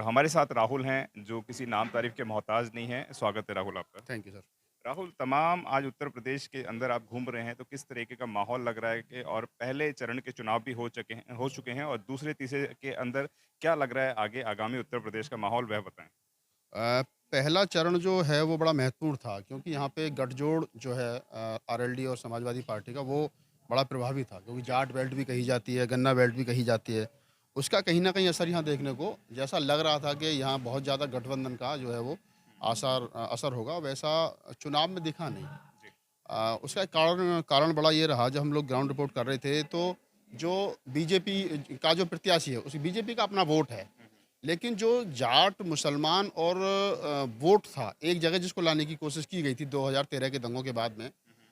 हमारे साथ राहुल हैं, जो किसी नाम तारीफ़ के मोहताज नहीं हैं। स्वागत है राहुल आपका। Thank you sir. राहुल, तमाम आज उत्तर प्रदेश के अंदर आप घूम रहे हैं, तो किस तरीके का माहौल लग रहा है कि और पहले चरण के चुनाव भी हो चुके हैं और दूसरे, तीसरे के अंदर क्या लग रहा है आगे आगामी उत्तर प्रदेश का माहौल वह बताएँ? पहला चरण जो है वो बड़ा महत्वपूर्ण था क्योंकि यहाँ पे गठजोड़ जो है आरएलडी और समाजवादी पार्टी का वो बड़ा प्रभावी था क्योंकि जी, जाट बेल्ट भी कही जाती है, गन्ना बेल्ट भी कही जाती है। उसका कहीं न कहीं असर यहाँ देखने को जैसा लग रहा था कि यहाँ बहुत ज़्यादा गठबंधन का जो है वो असर होगा, वैसा चुनाव में दिखा नहीं। जी, उसका एक कारण कारण बड़ा ये रहा, जब हम लोग ग्राउंड रिपोर्ट कर रहे थे तो जो बीजेपी का जो प्रत्याशी है, उस बीजेपी का अपना वोट है। हुँ, हुँ, लेकिन जो जाट, मुसलमान और वोट था, एक जगह जिसको लाने की कोशिश की गई थी 2013 के दंगों के बाद में, हुँ, हुँ,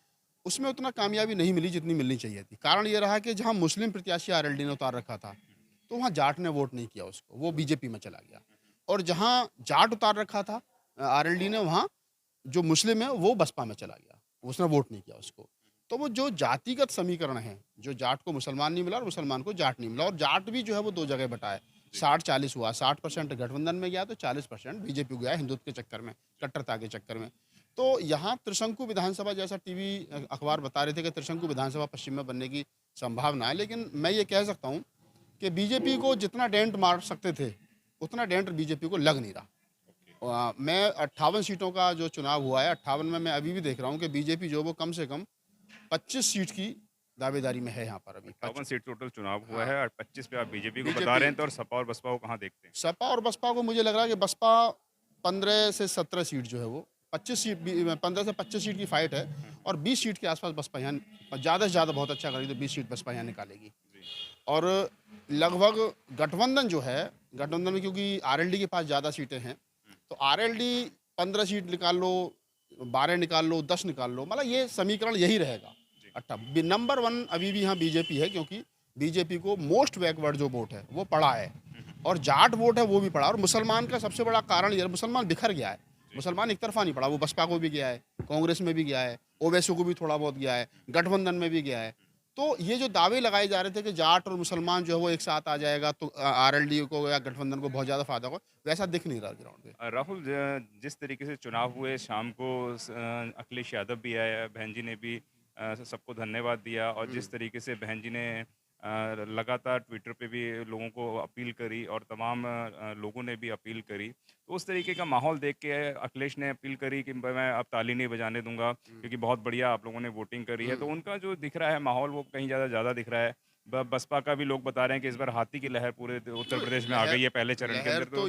उसमें उतना कामयाबी नहीं मिली जितनी मिलनी चाहिए थी। कारण ये रहा कि जहाँ मुस्लिम प्रत्याशी आरएलडी ने उतार रखा था, हुँ, हुँ, तो वहाँ जाट ने वोट नहीं किया उसको, वो बीजेपी में चला गया। हुँ, हुँ, और जहाँ जाट उतार रखा था आरएलडी ने, वहाँ जो मुस्लिम है वो बसपा में चला गया, उसने वोट नहीं किया उसको। तो वो जो जातिगत समीकरण है, जो जाट को मुसलमान नहीं मिला और मुसलमान को जाट नहीं मिला, और जाट भी जो है वो 2 जगह बँटा है। जी, 60-40 हुआ, 60% गठबंधन में गया तो 40% बीजेपी को गया हिंदुत्व के चक्कर में, जी, कट्टरता के चक्कर में। तो यहाँ त्रिशंकु विधानसभा, जैसा टीवी अखबार बता रहे थे कि त्रिशंकु विधानसभा पश्चिम में बनने की संभावना है, लेकिन मैं ये कह सकता हूँ कि बीजेपी को जितना डेंट मार सकते थे, उतना डेंट बीजेपी को लग नहीं रहा। ओके। मैं 58 सीटों का जो चुनाव हुआ है, 58 में मैं अभी भी देख रहा हूँ कि बीजेपी जो है वो कम से कम 25 सीट की दावेदारी में है यहाँ पर अभी। 58 सीट टोटल चुनाव हुआ हाँ, है और 25 पे आप बीजेपी को बता बीजेपी, रहे हैं, तो और सपा और बसपा को कहाँ देखते हैं? सपा और बसपा को मुझे लग रहा है कि बसपा 15 से 17 सीट जो है वो 25 सीट 15 से 25 सीट की फाइट है, हुँ, और 20 सीट के आसपास बसपा यहाँ ज़्यादा से ज़्यादा बहुत अच्छा करेगी तो 20 सीट बसपा यहाँ निकालेगी। जी, और लगभग गठबंधन जो है, गठबंधन में क्योंकि आरएलडी के पास ज़्यादा सीटें हैं, हुँ, तो आरएलडी 15 सीट निकाल लो, 12 निकाल लो, 10 निकाल लो, मतलब ये समीकरण यही रहेगा। जी, नंबर 1 अभी भी यहाँ बीजेपी है, क्योंकि बीजेपी को मोस्ट बैकवर्ड जो वोट है, वो पड़ा है, हुँ, हुँ, और जाट वोट है वो भी पड़ा, और मुसलमान का सबसे बड़ा कारण ये है, मुसलमान बिखर गया है। जी, मुसलमान एक तरफ़ा नहीं पड़ा, वो बसपा को भी गया है, कांग्रेस में भी गया है, ओवैसी को भी थोड़ा बहुत गया है, गठबंधन में भी गया है। तो ये जो दावे लगाए जा रहे थे कि जाट और मुसलमान जो है वो एक साथ आ जाएगा तो आरएलडी को या गठबंधन को बहुत ज़्यादा फ़ायदा होगा, वैसा दिख नहीं रहा ग्राउंड पे। राहुल, जिस तरीके से चुनाव हुए शाम को अखिलेश यादव भी आया, बहन जी ने भी सबको धन्यवाद दिया और हुँ। जिस तरीके से बहन जी ने लगातार ट्विटर पे भी लोगों को अपील करी और तमाम लोगों ने भी अपील करी, तो उस तरीके का माहौल देख के अखिलेश ने अपील करी कि मैं अब ताली नहीं बजाने दूंगा हुँ, क्योंकि बहुत बढ़िया आप लोगों ने वोटिंग करी है, तो हुँ। उनका जो दिख रहा है माहौल वो कहीं ज़्यादा ज़्यादा दिख रहा है। बसपा का भी लोग बता रहे हैं कि इस बार हाथी की लहर पूरे उत्तर तो प्रदेश में आ लहर गई है पहले चरण के अंदर, तो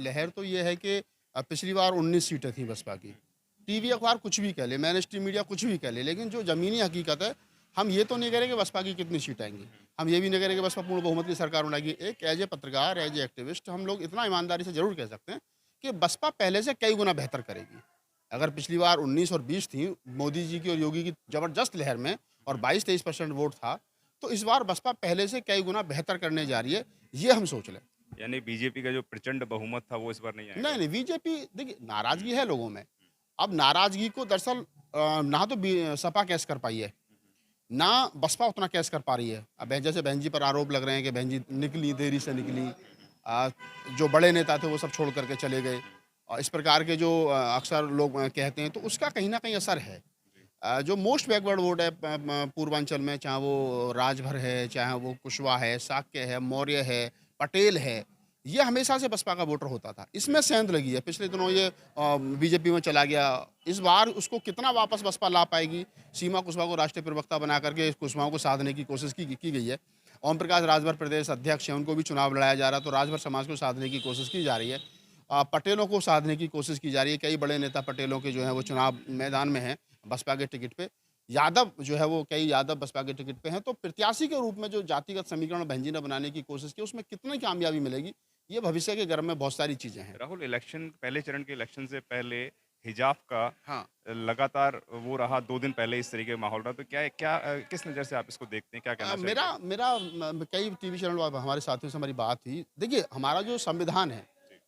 लहर तो ये है कि पिछली बार 19 सीटें थी बसपा की। टीवी अखबार कुछ भी कह ले, मैनस्ट्रीम मीडिया कुछ भी कह ले, लेकिन जो ज़मीनी हकीकत है, हम ये तो नहीं कह रहे कि बसपा की कितनी सीट आएँगी। हम ये भी नहीं कह रहे कि बसपा पूर्ण बहुमत की सरकार बनाएगी। एक एज़ ए पत्रकार, एज़ ए एक्टिविस्ट हम लोग इतना ईमानदारी से ज़रूर कह सकते हैं कि बसपा पहले से कई गुना बेहतर करेगी। अगर पिछली बार 19 और 20 थी, मोदी जी की और योगी की ज़बरदस्त लहर में, और 22-23% वोट था, तो इस बार बसपा पहले से कई गुना बेहतर करने जा रही है, ये हम सोच लें। यानी बीजेपी का जो प्रचंड बहुमत था वो इस बार नहीं आएगा। नहीं, नहीं, बीजेपी देखिए, हुँ, नाराज़गी है लोगों में। हुँ, अब नाराज़गी को दरअसल ना तो सपा कैश कर पाई है, हुँ, हुँ, ना बसपा उतना कैश कर पा रही है। अब जैसे बहन जी पर आरोप लग रहे हैं कि बहन जी निकली, देरी से निकली। हुँ, हुँ, अ, जो बड़े नेता थे वो सब छोड़ कर के चले गए। हुँ, इस प्रकार के जो अक्सर लोग कहते हैं, तो उसका कहीं न कहीं असर है। जी, जो मोस्ट बैकवर्ड वोट है पूर्वांचल में, चाहे वो राजभर है, चाहे वो कुशवाहा है, शाक्य है, मौर्य है, पटेल है, ये हमेशा से बसपा का वोटर होता था। जी, इसमें सेंध लगी है, पिछले दिनों ये बीजेपी में चला गया। इस बार उसको कितना वापस बसपा ला पाएगी? सीमा कुशवाहा को राष्ट्रीय प्रवक्ता बना करके कुशवाहा को साधने की कोशिश की गई है। ओम प्रकाश राजभर प्रदेश अध्यक्ष हैं, उनको भी चुनाव लड़ाया जा रहा है, तो राजभर समाज को साधने की कोशिश की जा रही है। पटेलों को साधने की कोशिश की जा रही है। कई बड़े नेता पटेलों के जो हैं वो चुनाव मैदान में हैं, बसपा के टिकट पे। यादव जो है वो, कई यादव बसपा के टिकट पे हैं, तो प्रत्याशी के रूप में जो जातिगत समीकरण बहन जी ने बनाने की कोशिश की, उसमें कितनी कामयाबी मिलेगी, ये भविष्य के गर्भ में बहुत सारी चीज़ें हैं। राहुल, इलेक्शन पहले चरण के इलेक्शन से पहले हिजाब का हाँ। लगातार वो रहा, 2 दिन पहले इस तरीके का माहौल रहा, तो क्या किस नज़र से आप इसको देखते हैं? क्या कहना मेरा चाहेंगे? मेरा कई टीवी चैनल हमारे साथियों से हमारी बात हुई। देखिए, हमारा जो संविधान है जी,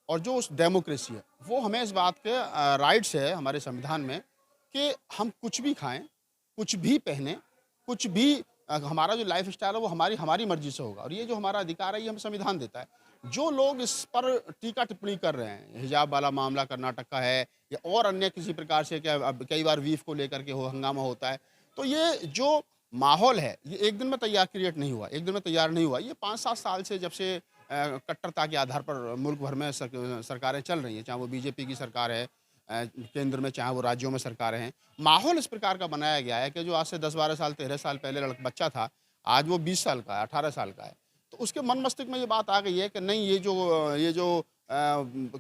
और जो उस डेमोक्रेसी है, वो हमें इस बात के राइट्स है हमारे संविधान में कि हम कुछ भी खाएँ, कुछ भी पहनें, कुछ भी हमारा जो लाइफ़स्टाइल है वो हमारी हमारी मर्ज़ी से होगा, और ये जो हमारा अधिकार है ये हमें संविधान देता है। जो लोग इस पर टीका टिप्पणी कर रहे हैं, हिजाब वाला मामला कर्नाटक का है या और अन्य किसी प्रकार से, क्या अब कई बार वीफ को लेकर के हो हंगामा होता है। तो ये जो माहौल है, ये एक दिन में तैयार क्रिएट नहीं हुआ, एक दिन में तैयार नहीं हुआ। ये 5-7 साल से जब से कट्टरता के आधार पर मुल्क भर में सरकारें चल रही हैं, चाहे वो बीजेपी की सरकार है केंद्र में, चाहे वो राज्यों में सरकारें हैं। माहौल इस प्रकार का बनाया गया है कि जो आज से 10-12 साल, 13 साल पहले बच्चा था, आज वो 20 साल का है, 18 साल का है। तो उसके मन मस्तिष्क में ये बात आ गई है कि नहीं, ये जो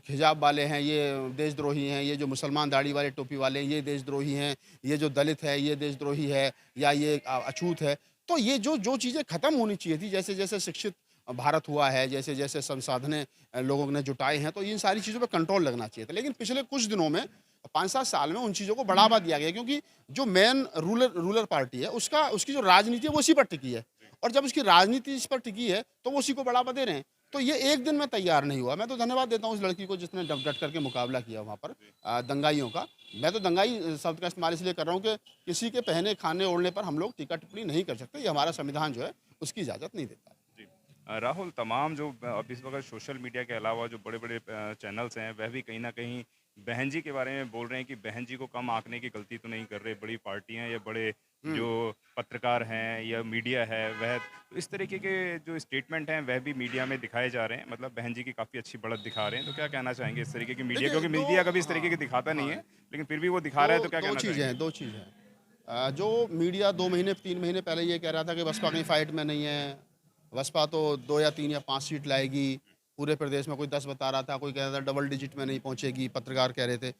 हिजाब वाले हैं ये देशद्रोही हैं, ये जो मुसलमान दाढ़ी वाले टोपी वाले हैं ये देशद्रोही हैं, ये जो दलित है ये देशद्रोही है, या ये अछूत है। तो ये जो जो चीज़ें ख़त्म होनी चाहिए थी, जैसे-जैसे शिक्षित भारत हुआ है, जैसे-जैसे संसाधनें लोगों ने जुटाए हैं, तो इन सारी चीज़ों पे कंट्रोल लगना चाहिए था। लेकिन पिछले कुछ दिनों में, 5-7 साल में उन चीज़ों को बढ़ावा दिया गया, क्योंकि जो मेन रूलर पार्टी है उसका उसकी जो राजनीति है वो उसी पर टिकी है। और जब उसकी राजनीति इस पर टिकी है तो वो उसी को बढ़ावा दे रहे हैं। तो ये एक दिन में तैयार नहीं हुआ। मैं तो धन्यवाद देता हूँ उस लड़की को जिसने डट करके मुकाबला किया वहाँ पर दंगाइयों का। मैं तो दंगाई शब्द का इस्तेमाल इसलिए कर रहा हूँ कि किसी के पहने, खाने, ओढ़ने पर हम लोग टीका टिप्पणी नहीं कर सकते। ये हमारा संविधान जो है उसकी इजाज़त नहीं देता है। जी। राहुल, तमाम जो अब इस वक़्त सोशल मीडिया के अलावा जो बड़े-बड़े चैनल्स हैं, वह भी कहीं न कहीं बहन जी के बारे में बोल रहे हैं कि बहन जी को कम आँकने की गलती तो नहीं कर रहे, बड़ी पार्टियाँ या बड़े हुँ। जो पत्रकार हैं या मीडिया है, वह तो इस तरीके के जो स्टेटमेंट हैं, वह भी मीडिया में दिखाए जा रहे हैं। मतलब बहन जी की काफ़ी अच्छी बढ़त दिखा रहे हैं, तो क्या कहना चाहेंगे इस तरीके की मीडिया, देखिए क्योंकि 2 मीडिया कभी इस तरीके की हाँ, दिखाता नहीं है, हाँ। लेकिन फिर भी वो दिखा रहा है, 2 तो क्या 2 कहना चीज़ें चाहेंगे? हैं, 2 चीज़ हैं। जो मीडिया 2 महीने, 3 महीने पहले ये कह रहा था कि बसपा कहीं फाइट में नहीं है, बसपा तो 2 या 3 या 5 सीट लाएगी, पूरे प्रदेश में कोई 10 बता रहा था, कोई कह रहा था डबल डिजिट में नहीं पहुँचेगी, पत्रकार कह रहे थे।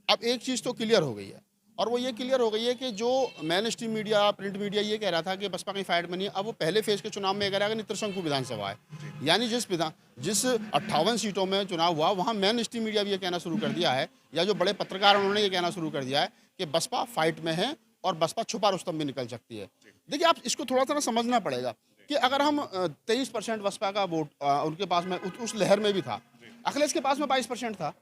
अब एक चीज़ तो क्लियर हो गई है, और वो ये क्लियर हो गई है कि जो main stream media, print media ये कह रहा था कि बसपा कहीं फाइट में नहीं है, अब वो पहले फेज़ के चुनाव में ये कह रहा है कि त्रिशंकु विधानसभा है। यानी जिस 58 सीटों में चुनाव हुआ, वहाँ मेन स्ट्रीम मीडिया भी ये कहना शुरू कर दिया है, या जो बड़े पत्रकार हैं उन्होंने ये कहना शुरू कर दिया है कि बसपा फाइट में है और बसपा छुपा रुस्तम भी निकल सकती है। देखिए, आप इसको थोड़ा-सा ना समझना पड़ेगा कि अगर हम 23% बसपा का वोट उनके पास में उस लहर में भी था, अखिलेश के पास में 22% था।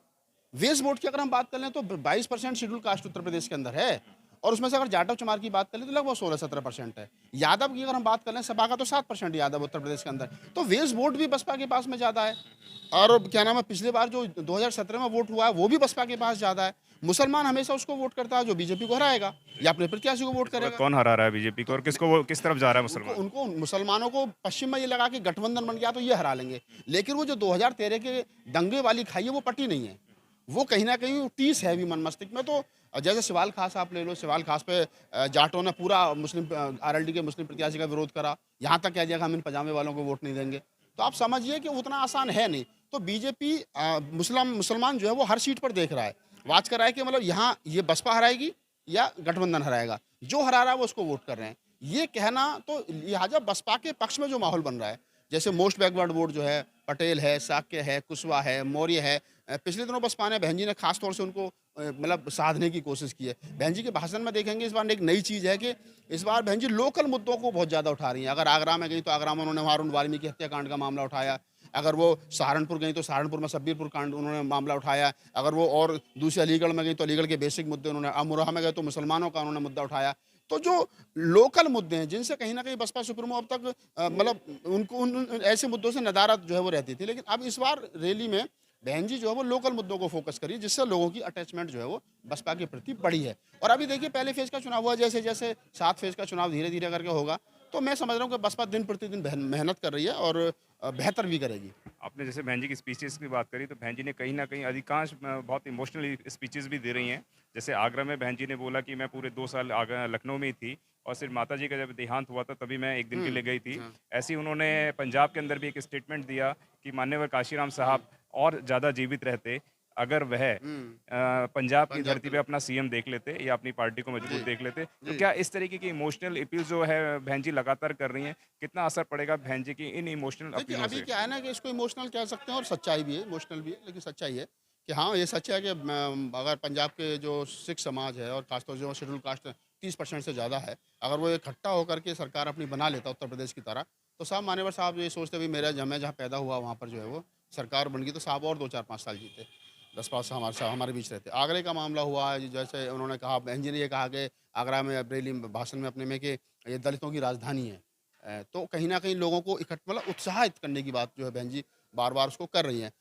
वेस्ट वोट की अगर हम बात कर लें तो 22% शेड्यूल कास्ट उत्तर प्रदेश के अंदर है, और उसमें से अगर जाटव चमार की बात कर लें तो लगभग 16-17% है। यादव की अगर हम बात कर लें सपा का, तो 7% यादव उत्तर प्रदेश के अंदर। तो वेस्ट वोट भी बसपा के पास में ज़्यादा है। और क्या नाम है, पिछले बार जो 2017 में वोट हुआ है वो भी बसपा के पास ज़्यादा है। मुसलमान हमेशा उसको वोट करता है जो बीजेपी को हराएगा या अपने प्रत्याशी को वोट इस वक़्त करेगा। कौन हरा रहा है बीजेपी को, तो और किसको वो किस तरफ जा रहा है उनको मुसलमान? उनको मुसलमानों को पश्चिम में ये लगा कि गठबंधन बन गया तो ये हरा लेंगे। लेकिन वो जो 2013 के दंगे वाली खाई है वो पटी नहीं है। वो कहीं न कहीं टीस है अभी मन मस्तिष्क में। तो जैसे सिवाल खास आप ले लो, सिवाल खास पे जाटों ने पूरा मुस्लिम आरएलडी के मुस्लिम प्रत्याशी का विरोध करा। यहाँ तक कह दिया कि हम इन पजामे वालों को वोट नहीं देंगे। तो आप समझिए कि उतना आसान है नहीं। तो बीजेपी मुसलमान जो है वो हर सीट पर देख रहा है। वाच कर रहा है कि मतलब यहाँ ये बसपा हराएगी या गठबंधन हराएगा। जो हरा रहा है वो उसको वोट कर रहे हैं। ये कहना तो लिहाजा बसपा के पक्ष में जो माहौल बन रहा है, जैसे मोस्ट बैकवर्ड वोट जो है, पटेल है, साक्य है, कुशवाहा है, मौर्य है। पिछले दिनों बसपा ने, बहन जी ने खास तौर से उनको मतलब साधने की कोशिश की है। बहन जी के भाषण में देखेंगे इस बार एक नई चीज़ है कि इस बार बहन जी लोकल मुद्दों को बहुत ज़्यादा उठा रही हैं। अगर आगरा में गई तो आगरा में उन्होंने वहाँ अरुण वाल्मीकि हत्याकांड का मामला उठाया। अगर वो सहारनपुर गई तो सहारनपुर में सब्बीरपुर कांड उन्होंने मामला उठाया। अगर वो और दूसरे अलीगढ़ में गई तो अलीगढ़ के बेसिक मुद्दे उन्होंने, अमरोहा में गए तो मुसलमानों का उन्होंने मुद्दा उठाया। तो जो लोकल मुद्दे हैं जिनसे कहीं न कहीं बसपा सुप्रीमो अब तक मतलब उनको उन ऐसे मुद्दों से नदारद जो है वो रहती थी। लेकिन अब इस बार रैली में बहन जी जो है वो लोकल मुद्दों को फोकस करी, जिससे लोगों की अटैचमेंट जो है वो बसपा के प्रति बढ़ी है। और अभी देखिए पहले फेज़ का चुनाव हुआ, जैसे-जैसे 7 फेज़ का चुनाव धीरे-धीरे करके होगा, तो मैं समझ रहा हूँ कि बसपा दिन प्रतिदिन मेहनत कर रही है और बेहतर भी करेगी। आपने जैसे बहन जी की स्पीचेस की बात करी, तो बहन जी ने कहीं न कहीं अधिकांश बहुत इमोशनल स्पीचेस भी दे रही हैं। जैसे आगरा में बहन जी ने बोला कि मैं पूरे 2 साल आगरा लखनऊ में ही थी, और सिर्फ माताजी का जब देहांत हुआ था तभी मैं 1 दिन के लिए गई थी। हाँ। ऐसे ही उन्होंने पंजाब के अंदर भी एक स्टेटमेंट दिया कि मान्यवर काशीराम साहब और ज़्यादा जीवित रहते, अगर वह हुँ, पंजाब की पंजाब धरती के पे लोग। अपना सीएम देख लेते या अपनी पार्टी को जी, मजबूत देख लेते। तो जी। क्या इस तरीके की इमोशनल अपील जो है बहन जी लगातार कर रही हैं, कितना असर पड़ेगा बहन जी की इन इमोशनल देखिए, अपीलों अभी से? क्या है ना कि इसको इमोशनल कह सकते हैं और सच्चाई भी है, इमोशनल भी है, लेकिन सच्चाई है कि हाँ, ये सच है कि अगर पंजाब के जो सिख समाज है और खासतौर से जो शेड्यूल कास्ट 30% से ज़्यादा है, अगर वो इकट्ठा होकर के सरकार अपनी बना लेता उत्तर प्रदेश की तरह, तो साहब मान्यवर साहब ये सोचते भी मेरा मैं जहाँ पैदा हुआ वहाँ पर जो है वो सरकार बन गई, तो साहब और 2, 4, 5 साल जीते। 10-5 साल हमारे बीच रहते। आगरे का मामला हुआ, जैसे उन्होंने कहा, बहन जी ने ये कहा कि आगरा में बरेली में भाषण में अपने में कि ये दलितों की राजधानी है। तो कहीं न कहीं लोगों को मतलब उत्साहित करने की बात जो है बहन जी बार बार उसको कर रही हैं।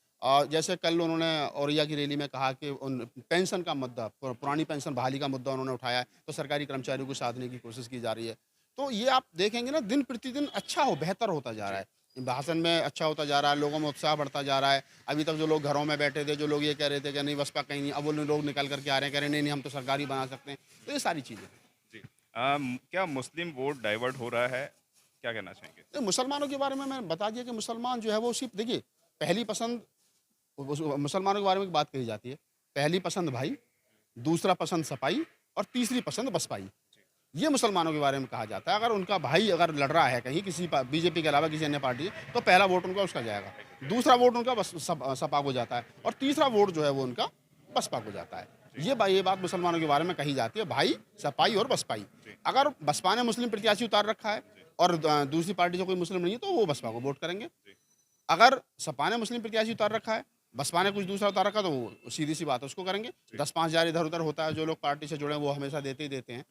जैसे कल उन्होंने औरैया की रैली में कहा कि उन पेंशन का मुद्दा, पुरानी पेंशन बहाली का मुद्दा उन्होंने उठाया है, तो सरकारी कर्मचारियों को साधने की कोशिश की जा रही है। तो ये आप देखेंगे ना, दिन प्रतिदिन अच्छा हो बेहतर होता जा रहा जी, है। भाषण में अच्छा होता जा रहा है, लोगों में उत्साह बढ़ता जा रहा है। अभी तक जो लोग घरों में बैठे थे, जो लोग ये कह रहे थे कि नहीं बसपा कहीं नहीं, अब वो लोग निकल कर के आ रहे हैं, कह रहे हैं नहीं नहीं हम तो सरकार ही बना सकते हैं। तो ये सारी चीज़ें। जी। क्या मुस्लिम वोट डाइवर्ट हो रहा है? क्या कहना चाहेंगे? तो मुसलमानों के बारे में मैंने बता दिया कि मुसलमान जो है वो सिर्फ देखिए, पहली पसंद मुसलमानों के बारे में एक बात कही जाती है, पहली पसंद भाई, दूसरा पसंद सपाई और तीसरी पसंद बसपाई। जी, ये मुसलमानों के बारे में कहा जाता है। अगर उनका भाई अगर लड़ रहा है कहीं किसी बीजेपी के अलावा किसी अन्य पार्टी से, तो पहला वोट उनका उसका जाएगा, दूसरा वोट उनका सपा को जाता है और तीसरा वोट जो है वो उनका बसपा को जाता है। जी, ये बात मुसलमानों के बारे में कही जाती है, भाई सपाई और बसपाई। जी, अगर बसपा ने मुस्लिम प्रत्याशी उतार रखा है जी, और दूसरी पार्टी से कोई मुस्लिम नहीं है, तो वो बसपा को वोट करेंगे। जी, अगर सपा ने मुस्लिम प्रत्याशी उतार रखा है, बसपा ने कुछ दूसरा उतार रखा, तो वो सीधी-सी बात है उसको करेंगे। जी। 10-5 हज़ार इधर-उधर होता है, जो लोग पार्टी से जुड़े हैं वो हमेशा देते ही देते हैं।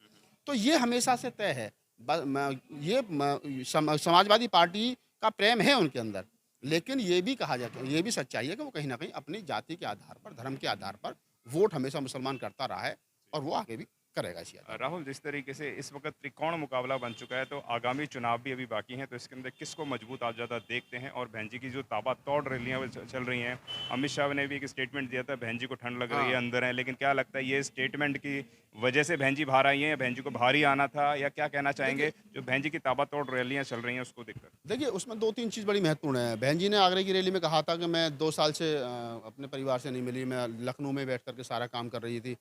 तो ये हमेशा से तय है। ब म ये म समाजवादी पार्टी का प्रेम है उनके अंदर। लेकिन ये भी कहा जाता है, ये भी सच्चाई है कि वो कहीं न कहीं अपनी जाति के आधार पर, धर्म के आधार पर वोट हमेशा मुसलमान करता रहा है और वो आगे भी करेगा इसी आधार राहुल, जिस तरीके से इस वक्त त्रिकोण मुकाबला बन चुका है, तो आगामी चुनाव भी अभी बाकी हैं, तो इसके अंदर किसको मजबूत आप ज़्यादा देखते हैं? और बहन जी की जो ताबड़तोड़ रैलियां वो चल रही हैं, अमित शाह ने भी एक स्टेटमेंट दिया था, बहन जी को ठंड लग रही है, हाँ। अंदर है, लेकिन क्या लगता है ये स्टेटमेंट की वजह से बहन जी बाहर आई हैं, या बहन जी को बाहर ही आना था, या क्या कहना चाहेंगे देखिए जो बहन जी की ताबड़तोड़ रैलियां चल रही हैं उसको देखकर? देखिए, उसमें 2-3 चीज़ बड़ी महत्वपूर्ण है। बहन जी ने आगरे की रैली में कहा था कि मैं 2 साल से अपने परिवार से नहीं मिली, मैं लखनऊ में बैठ कर के सारा काम कर रही थी।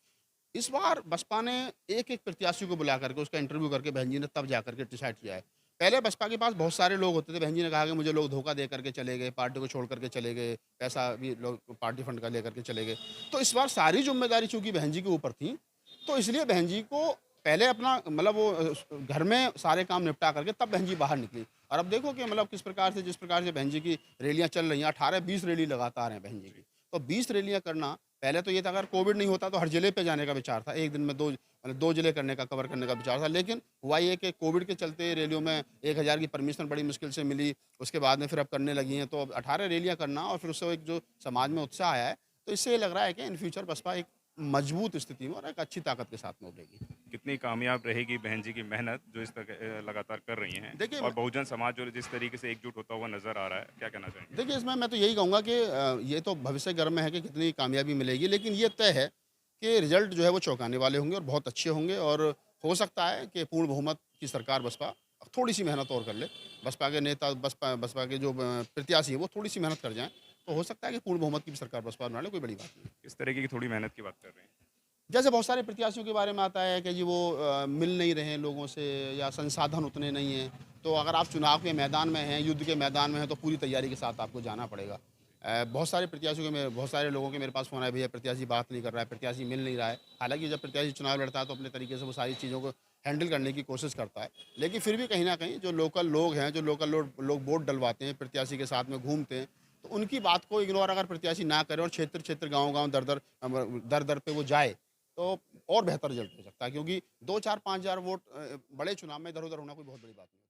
इस बार बसपा ने एक-एक प्रत्याशी को बुला करके उसका इंटरव्यू करके बहन जी ने तब जा करके डिसाइड किया है। पहले बसपा के पास बहुत सारे लोग होते थे, बहन जी ने कहा कि मुझे लोग धोखा दे करके चले गए, पार्टी को छोड़ करके चले गए, पैसा भी लोग पार्टी फंड का लेकर के चले गए। तो इस बार सारी ज़िम्मेदारी चूँकि बहन जी के ऊपर थी, तो इसलिए बहन जी को पहले अपना मतलब वो घर में सारे काम निपटा करके तब बहन जी बाहर निकली। और अब देखो कि मतलब किस प्रकार से जिस प्रकार से बहन जी की रैलियाँ चल रही हैं, 18-20 रैली लगातार हैं बहन जी जी, की। तो 20 रैलियाँ करना, पहले तो ये था अगर कोविड नहीं होता तो हर ज़िले पे जाने का विचार था। एक दिन में 2 मतलब 2 ज़िले करने का कवर करने का विचार था। लेकिन हुआ ये कि कोविड के चलते रैलियों में 1000 की परमिशन बड़ी मुश्किल से मिली। उसके बाद में फिर अब करने लगी हैं। तो अब 18 रैलियाँ करना और फिर उससे एक जो समाज में उत्साह आया है, तो इससे ये लग रहा है कि इन फ्यूचर बसपा एक मजबूत स्थिति में और एक अच्छी ताकत के साथ में उभरेगी। कितनी कामयाब रहेगी बहन जी की मेहनत जो इस तक लगातार कर रही हैं, देखिए और बहुजन समाज जो जिस तरीके से एकजुट होता हुआ नजर आ रहा है, क्या कहना चाहेंगे? देखिए, इसमें मैं तो यही कहूँगा कि ये तो भविष्य गर्म में है कि कितनी कामयाबी मिलेगी, लेकिन ये तय है कि रिज़ल्ट जो है वो चौंकाने वाले होंगे और बहुत अच्छे होंगे और हो सकता है कि पूर्ण बहुमत की सरकार बसपा थोड़ी-सी मेहनत और कर ले। बसपा के नेता बसपा के जो प्रत्याशी हैं वो थोड़ी-सी मेहनत कर जाएँ, तो हो सकता है कि पूर्ण बहुमत की भी सरकार बसपा बना ले, कोई बड़ी बात नहीं है। किस तरीके की थोड़ी मेहनत की बात कर रहे हैं? जैसे बहुत सारे प्रत्याशियों के बारे में आता है कि जी वो मिल नहीं रहे हैं लोगों से या संसाधन उतने नहीं हैं। तो अगर आप चुनाव के मैदान में हैं, युद्ध के मैदान में हैं, तो पूरी तैयारी के साथ आपको जाना पड़ेगा। बहुत सारे प्रत्याशियों के बहुत सारे लोगों के मेरे पास फ़ोन आए, भैया प्रत्याशी बात नहीं कर रहा है, प्रत्याशी मिल नहीं रहा है। हालाँकि जब प्रत्याशी चुनाव लड़ता है तो अपने तरीके से वो सारी चीज़ों को हैंडल करने की कोशिश करता है। लेकिन फिर भी कहीं न कहीं जो लोकल लोग हैं, जो लोकल लोग वोट डलवाते हैं, प्रत्याशी के साथ में घूमते हैं, तो उनकी बात को इग्नोर अगर प्रत्याशी ना करे और क्षेत्र-क्षेत्र, गाँव-गाँव, दर-दर पे वो जाए, तो और बेहतर रिज़ल्ट हो सकता है, क्योंकि 2, 4, 5 हज़ार वोट बड़े चुनाव में इधर-उधर होना कोई बहुत बड़ी बात नहीं है।